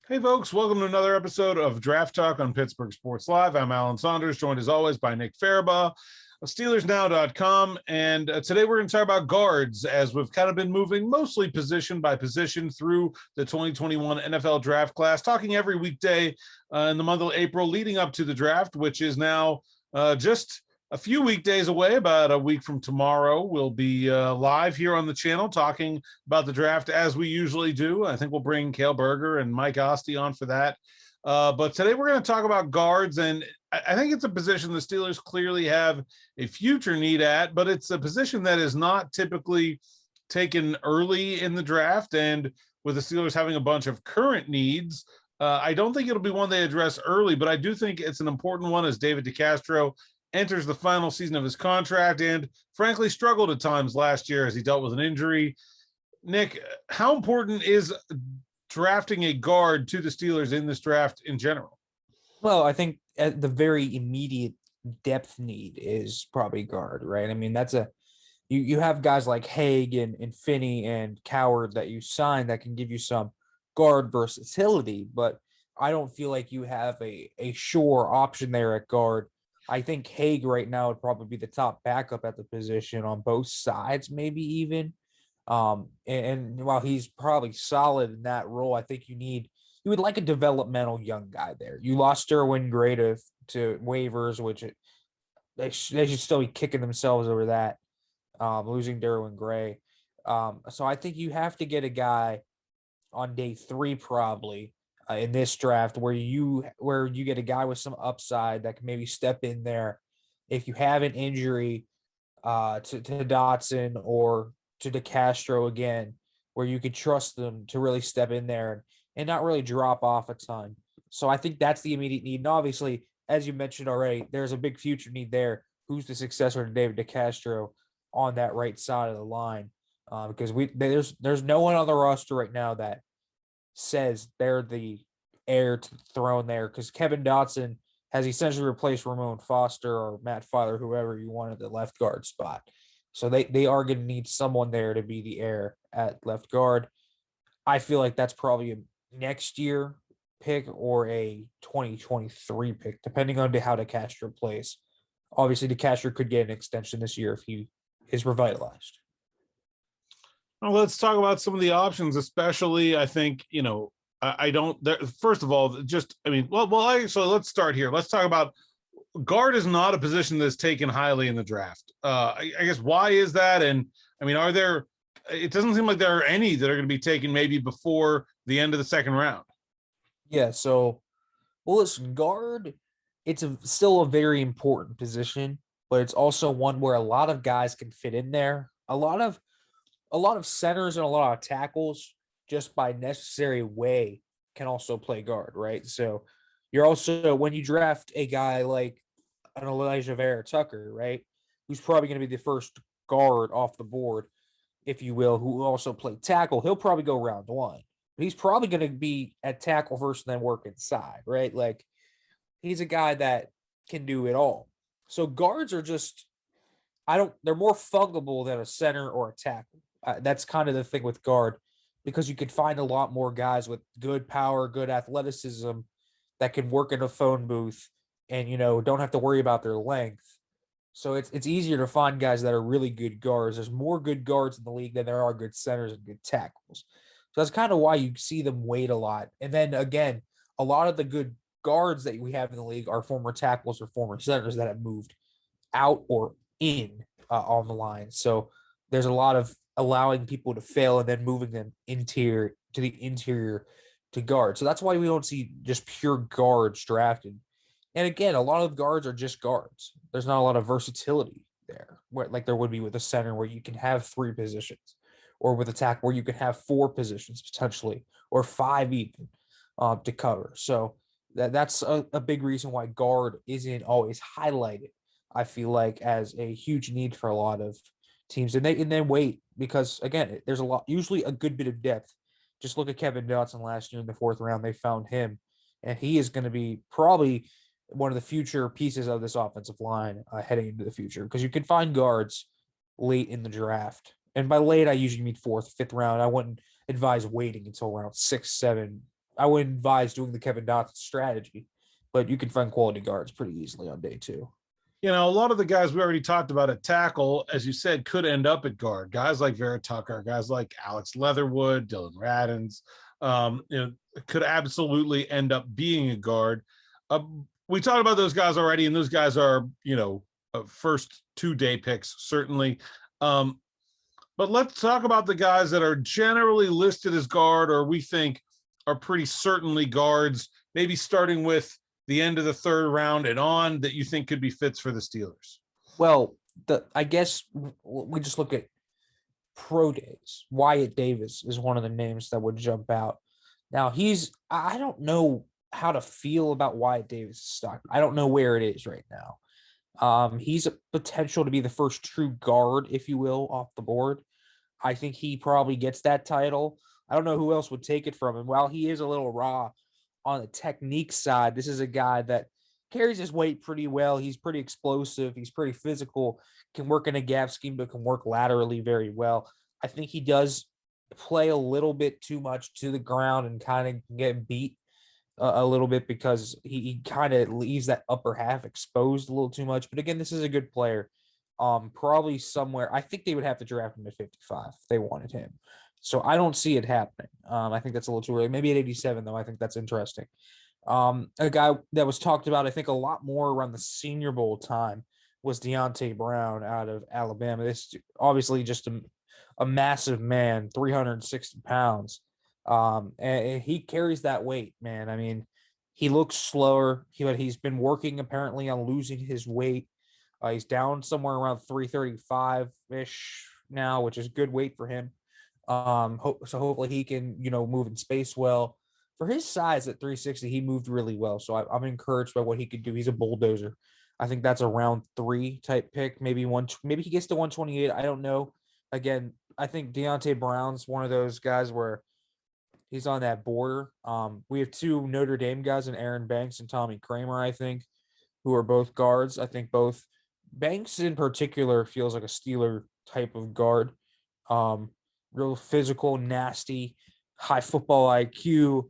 Hey, folks, welcome to another episode of Draft Talk on Pittsburgh Sports Live. I'm Alan Saunders, joined as always by Nick Farabaugh of SteelersNow.com. And today we're going to talk about guards, as we've kind of been moving mostly position by position through the 2021 NFL draft class, talking every weekday in the month of April leading up to the draft, which is now just a few weekdays away. About a week from tomorrow, we'll be live here on the channel talking about the draft as we usually do. I think we'll bring Cale Berger and Mike Osti on for that. But today we're going to talk about guards, and I think it's a position the Steelers clearly have a future need at, but it's a position that is not typically taken early in the draft. And with the Steelers having a bunch of current needs, I don't think it'll be one they address early, but I do think it's an important one as David DeCastro enters the final season of his contract and frankly struggled at times last year as he dealt with an injury. Nick, how important is drafting a guard to the Steelers in this draft in general? Well, I think at the very immediate depth need is probably guard, right? I mean, you have guys like Haig and Finney and Coward that you sign that can give you some guard versatility, but I don't feel like you have a sure option there at guard. I think Haig right now would probably be the top backup at the position on both sides, maybe even. And while he's probably solid in that role, I think you would like a developmental young guy there. You lost Derwin Gray to waivers, which they should still be kicking themselves over that, losing Derwin Gray. So I think you have to get a guy on day 3 probably in this draft where you get a guy with some upside that can maybe step in there if you have an injury to Dotson or to DeCastro again, where you could trust them to really step in there and not really drop off a ton. So I think that's the immediate need. And obviously, as you mentioned already, there's a big future need there. Who's the successor to David DeCastro on that right side of the line? Because there's no one on the roster right now that says they're the heir to the throne there, because Kevin Dotson has essentially replaced Ramon Foster or Matt Filer, whoever you wanted the left guard spot. So they are going to need someone there to be the heir at left guard. I feel like that's probably a next year pick or a 2023 pick, depending on how DeCastro plays. Obviously, DeCastro could get an extension this year if he is revitalized. Well, let's talk about some of the options, especially I think, I don't, first of all, actually, let's start here. Let's talk about guard is not a position that's taken highly in the draft. I guess why is that? And I mean, it doesn't seem like there are any that are going to be taken maybe before the end of the second round. Yeah. So, well, listen, guard, it's still a very important position, but it's also one where a lot of guys can fit in there. A lot of centers and a lot of tackles just by necessary way can also play guard, right? So you're also, when you draft a guy like an Elijah Vera Tucker, right, who's probably going to be the first guard off the board, if you will, who also played tackle, he'll probably go round 1. But he's probably going to be at tackle first and then work inside, right? Like, he's a guy that can do it all. So guards are just, they're more fungible than a center or a tackle. That's kind of the thing with guard, because you can find a lot more guys with good power, good athleticism that can work in a phone booth and, don't have to worry about their length. So it's easier to find guys that are really good guards. There's more good guards in the league than there are good centers and good tackles. So that's kind of why you see them wait a lot. And then again, a lot of the good guards that we have in the league are former tackles or former centers that have moved out or in on the line. So there's a lot of allowing people to fail and then moving them interior to guard. So that's why we don't see just pure guards drafted. And again, a lot of guards are just guards. There's not a lot of versatility there, like there would be with a center where you can have 3 positions, or with a tackle where you can have 4 positions potentially, or 5 even to cover. So that's a big reason why guard isn't always highlighted, I feel like, as a huge need for a lot of teams. And they wait because, again, there's usually a good bit of depth. Just look at Kevin Dotson last year in the 4th round. They found him, and he is going to be probably one of the future pieces of this offensive line heading into the future, because you can find guards late in the draft. And by late, I usually mean 4th, 5th round. I wouldn't advise waiting until around 6, 7, I wouldn't advise doing the Kevin Dotson strategy, but you can find quality guards pretty easily on day 2. You know, a lot of the guys we already talked about at tackle, as you said, could end up at guard. Guys like Vera Tucker, guys like Alex Leatherwood, Dylan Radins, could absolutely end up being a guard. We talked about those guys already, and those guys are, first 2-day picks, certainly. But let's talk about the guys that are generally listed as guard, or we think are pretty certainly guards, maybe starting with the end of the 3rd round and on, that you think could be fits for the Steelers. Well, I guess we just look at pro days. Wyatt Davis is one of the names that would jump out. Now I don't know how to feel about Wyatt Davis' stock. I don't know where it is right now. He's a potential to be the first true guard, if you will, off the board. I think he probably gets that title. I don't know who else would take it from him. While he is a little raw on the technique side, this is a guy that carries his weight pretty well. He's pretty explosive. He's pretty physical, can work in a gap scheme, but can work laterally very well. I think he does play a little bit too much to the ground and kind of get beat a little bit because he kind of leaves that upper half exposed a little too much. But again, this is a good player. Probably somewhere. I think they would have to draft him at 55 if they wanted him. So I don't see it happening. I think that's a little too early. Maybe at 87, though. I think that's interesting. A guy that was talked about, I think, a lot more around the Senior Bowl time was Deontay Brown out of Alabama. This obviously just a massive man, 360 pounds. And he carries that weight, man. I mean, he looks slower, but he's been working apparently on losing his weight. He's down somewhere around 335-ish now, which is good weight for him. So hopefully he can, move in space well. For his size at 360, he moved really well. So I'm encouraged by what he could do. He's a bulldozer. I think that's a round 3 type pick. Maybe he gets to 128. I don't know. Again, I think Deontay Brown's one of those guys where he's on that border. We have 2 Notre Dame guys in Aaron Banks and Tommy Kramer, I think, who are both guards. I think both Banks in particular feels like a Steeler type of guard. Real physical, nasty, high football IQ,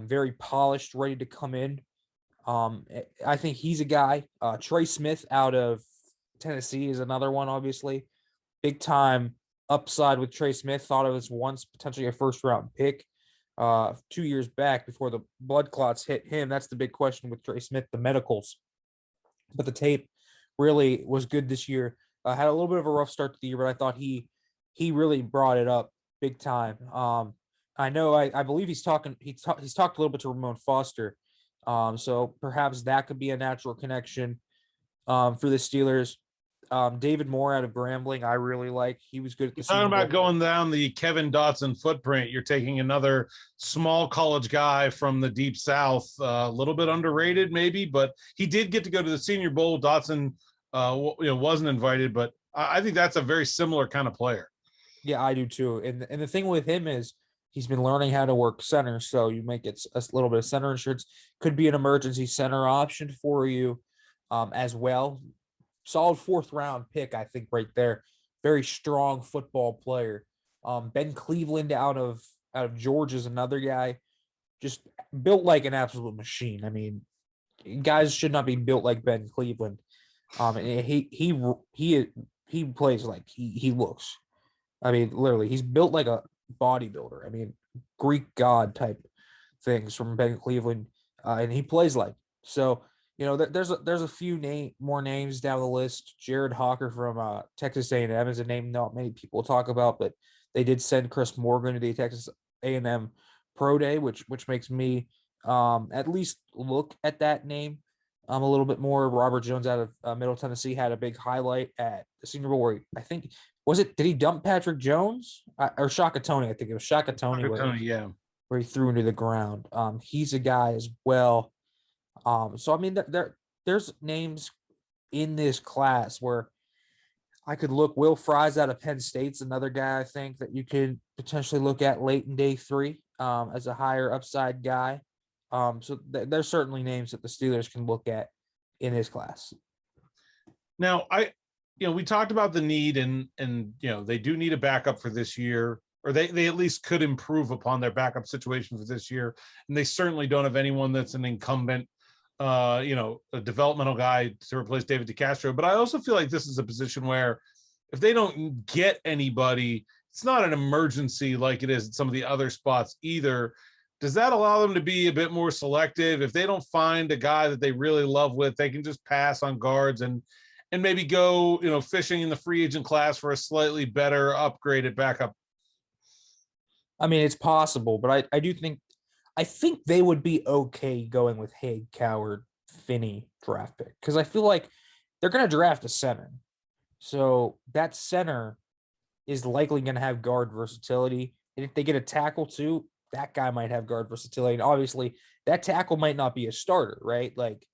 very polished, ready to come in. I think he's a guy. Trey Smith out of Tennessee is another one, obviously. Big time upside with Trey Smith. Thought it was once potentially a 1st-round pick 2 years back before the blood clots hit him. That's the big question with Trey Smith, the medicals. But the tape really was good this year. Had a little bit of a rough start to the year, but I thought he really brought it up big time. I know I believe he's talked a little bit to Ramon Foster. So perhaps that could be a natural connection for the Steelers. David Moore out of Grambling, I really like. He was good at the Talking about going down the Kevin Dotson footprint. You're taking another small college guy from the Deep South, a little bit underrated maybe, but he did get to go to the Senior Bowl. Dotson, wasn't invited, but I think that's a very similar kind of player. Yeah, I do too. And the thing with him is he's been learning how to work center, so you make it a little bit of center insurance. Could be an emergency center option for you as well. Solid 4th-round pick, I think, right there. Very strong football player. Ben Cleveland out of Georgia is another guy, just built like an absolute machine. I mean, guys should not be built like Ben Cleveland. And he plays like he looks. I mean, literally, he's built like a bodybuilder. I mean, Greek god type things from Ben Cleveland, and he plays like so. There's a few more names down the list. Jared Hawker from Texas A&M is a name not many people talk about, but they did send Chris Morgan to the Texas A&M Pro Day, which makes me at least look at that name a little bit more. Robert Jones out of Middle Tennessee had a big highlight at the Senior Bowl where I think did he dump Patrick Jones or Shaka Toney? I think it was Shaka Toney, where he threw into the ground. He's a guy as well. So I mean, there's names in this class where I could look. Will Fries out of Penn State's another guy I think that you could potentially look at late in day 3 as a higher upside guy. So there's certainly names that the Steelers can look at in this class. Now, we talked about the need and they do need a backup for this year. or they at least could improve upon their backup situation for this year. And they certainly don't have anyone that's an incumbent, a developmental guy to replace David DeCastro. But I also feel like this is a position where if they don't get anybody, it's not an emergency like it is at some of the other spots either. Does that allow them to be a bit more selective? If they don't find a guy that they really love with, they can just pass on guards and maybe go, fishing in the free agent class for a slightly better upgraded backup. I mean, it's possible, but I think they would be okay going with Haig, Coward, Finney draft pick, because I feel like they're going to draft a center. So that center is likely going to have guard versatility. And if they get a tackle too, that guy might have guard versatility. And obviously that tackle might not be a starter, right? Like,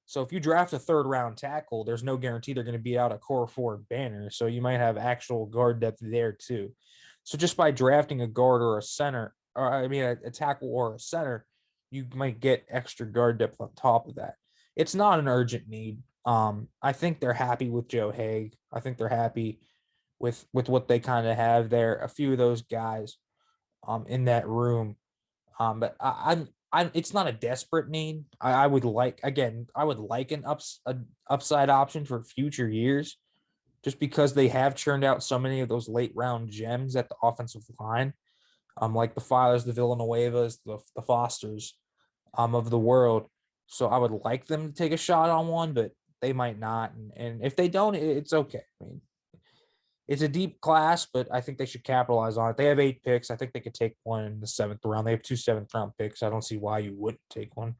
so if you draft a 3rd round tackle, there's no guarantee they're going to beat out a core 4 Banner. So you might have actual guard depth there too. So just by drafting a guard or a center, or I mean a tackle or a center, you might get extra guard depth on top of that. It's not an urgent need. I think they're happy with Joe Haig. I think they're happy with what they kind of have there. A few of those guys in that room. But I'm it's not a desperate need. I would like an upside option for future years, just because they have churned out so many of those late round gems at the offensive line, like the Filers, the Villanuevas, the Fosters, of the world. So I would like them to take a shot on one, but they might not. And if they don't, it's okay. I mean, it's a deep class, but I think they should capitalize on it. They have 8 picks. I think they could take one in the 7th round. They have 2 7th-round picks. I don't see why you wouldn't take one.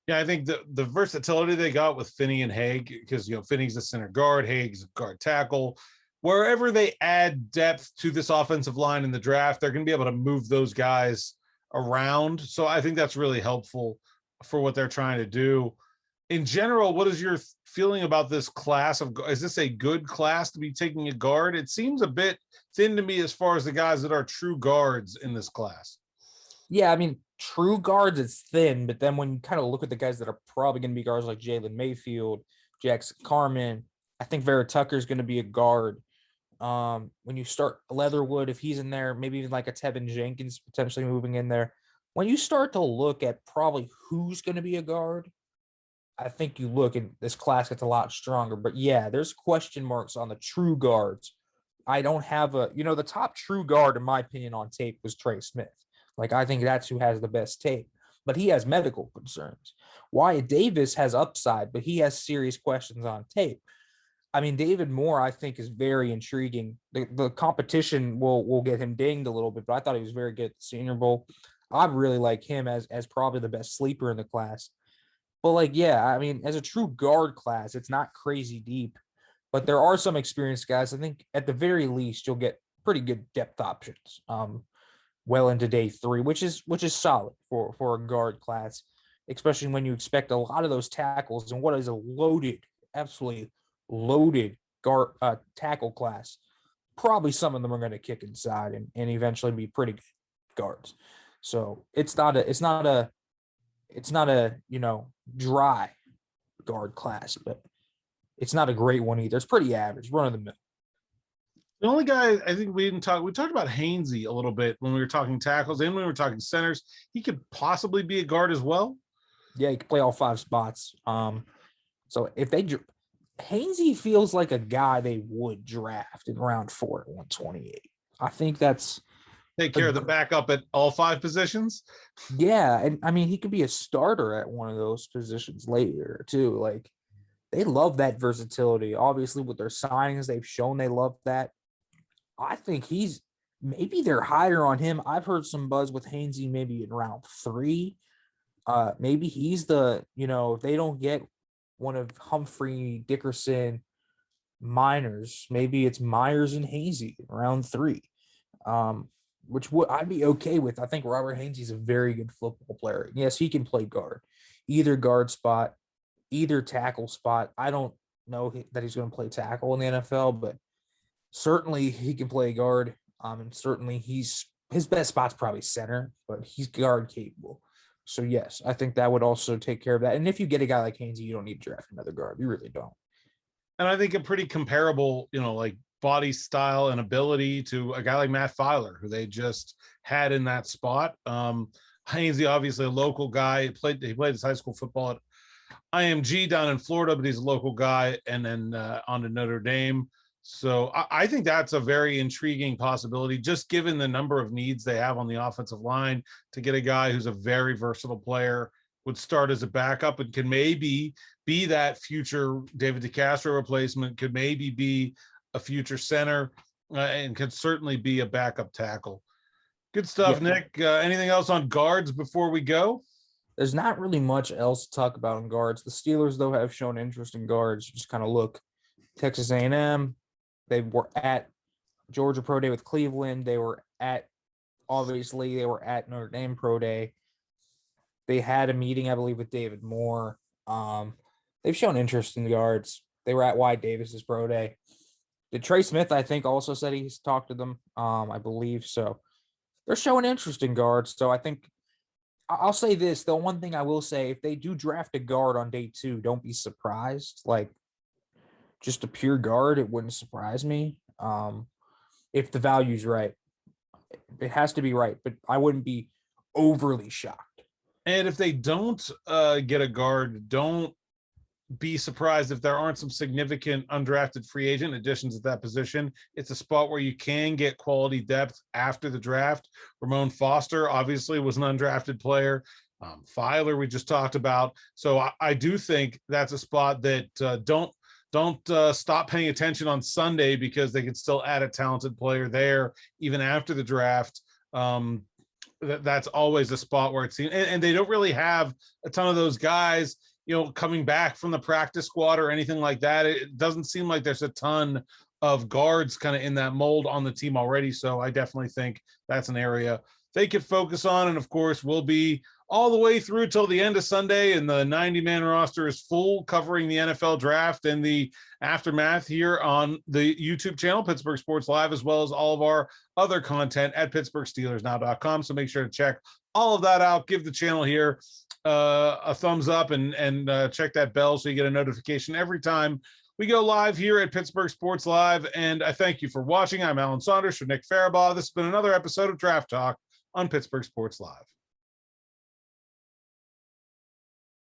Yeah, I think the versatility they got with Finney and Haig, because Finney's a center guard, Haig's a guard tackle. Wherever they add depth to this offensive line in the draft, they're going to be able to move those guys around. So I think that's really helpful for what they're trying to do. In general, what is your feeling about this class is this a good class to be taking a guard? It seems a bit thin to me as far as the guys that are true guards in this class. Yeah, I mean, true guards, it's thin, but then when you kind of look at the guys that are probably going to be guards like Jalen Mayfield, Jackson Carman, I think Vera Tucker is going to be a guard. When you start Leatherwood, if he's in there, maybe even like a Tevin Jenkins potentially moving in there. When you start to look at probably who's going to be a guard, I think you look and this class gets a lot stronger. But yeah, there's question marks on the true guards. I don't have the top true guard, in my opinion, on tape was Trey Smith. Like, I think that's who has the best tape, but he has medical concerns. Wyatt Davis has upside, but he has serious questions on tape. I mean, David Moore, I think, is very intriguing. The competition will get him dinged a little bit, but I thought he was very good at the Senior Bowl. I really like him as probably the best sleeper in the class. But I mean, as a true guard class, it's not crazy deep, but there are some experienced guys. I think at the very least, you'll get pretty good depth options. Well into day 3, which is solid for a guard class, especially when you expect a lot of those tackles and what is a absolutely loaded guard tackle class. Probably some of them are going to kick inside and eventually be pretty good guards. So it's not a dry guard class, but it's not a great one either. It's pretty average, run of the mill. The only guy I think we talked about Hainsey a little bit when we were talking tackles and when we were talking centers. He could possibly be a guard as well. Yeah, he could play all 5 spots. So if Hainsey feels like a guy they would draft in round 4 at 128. I think that's take care of the backup at all 5 positions. Yeah, and I mean, he could be a starter at one of those positions later too. Like, they love that versatility. Obviously, with their signings, they've shown they love that. I think maybe they're higher on him. I've heard some buzz with Hainsey maybe in round 3. Maybe he's if they don't get one of Humphrey, Dickerson, Miners, maybe it's Myers and Hainsey in round 3. Which I'd be okay with. I think Robert Hainsey's a very good football player. Yes, he can play guard, either guard spot, either tackle spot. I don't know that he's going to play tackle in the NFL, but certainly he can play guard. And certainly his best spot's probably center, but he's guard capable. So yes, I think that would also take care of that. And if you get a guy like Hainsey, you don't need to draft another guard. You really don't. And I think a pretty comparable, like body style and ability to a guy like Matt Filer, who they just had in that spot. Hainsey, obviously a local guy. He played his high school football at IMG down in Florida, but he's a local guy, and then on to Notre Dame. So I think that's a very intriguing possibility, just given the number of needs they have on the offensive line, to get a guy who's a very versatile player, would start as a backup and can maybe be that future David DeCastro replacement, could maybe be a future center, and could certainly be a backup tackle. Good stuff, Yeah. Nick. Anything else on guards before we go? There's not really much else to talk about on guards. The Steelers, though, have shown interest in guards. Just kind of look. Texas A&M, they were at Georgia Pro Day with Cleveland. They were at Notre Dame Pro Day. They had a meeting, I believe, with David Moore. They've shown interest in the guards. They were at Wyatt Davis's Pro Day. Trey Smith, I think, also said he's talked to them. I believe so. They're showing interest in guards. So I think I'll say this. The one thing I will say, if they do draft a guard on day 2, don't be surprised. Like, just a pure guard, it wouldn't surprise me. If the value's right. It has to be right, but I wouldn't be overly shocked. And if they don't get a guard, don't be surprised if there aren't some significant undrafted free agent additions at that position. It's a spot where you can get quality depth after the draft. Ramon Foster obviously was an undrafted player. Filer we just talked about. So I do think that's a spot that don't stop paying attention on Sunday, because they could still add a talented player there even after the draft. That's always a spot where it seems, and they don't really have a ton of those guys, coming back from the practice squad or anything like that. It doesn't seem like there's a ton of guards kind of in that mold on the team already. So I definitely think that's an area they could focus on. And of course, we'll be all the way through till the end of Sunday, and the 90-man roster is full, covering the NFL draft and the aftermath here on the YouTube channel, Pittsburgh Sports Live, as well as all of our other content at PittsburghSteelersNow.com. So make sure to check all of that out. Give the channel here a thumbs up, and check that bell so you get a notification every time we go live here at Pittsburgh Sports Live. And I thank you for watching. I'm Alan Saunders for Nick Farabaugh. This has been another episode of Draft Talk on Pittsburgh Sports Live.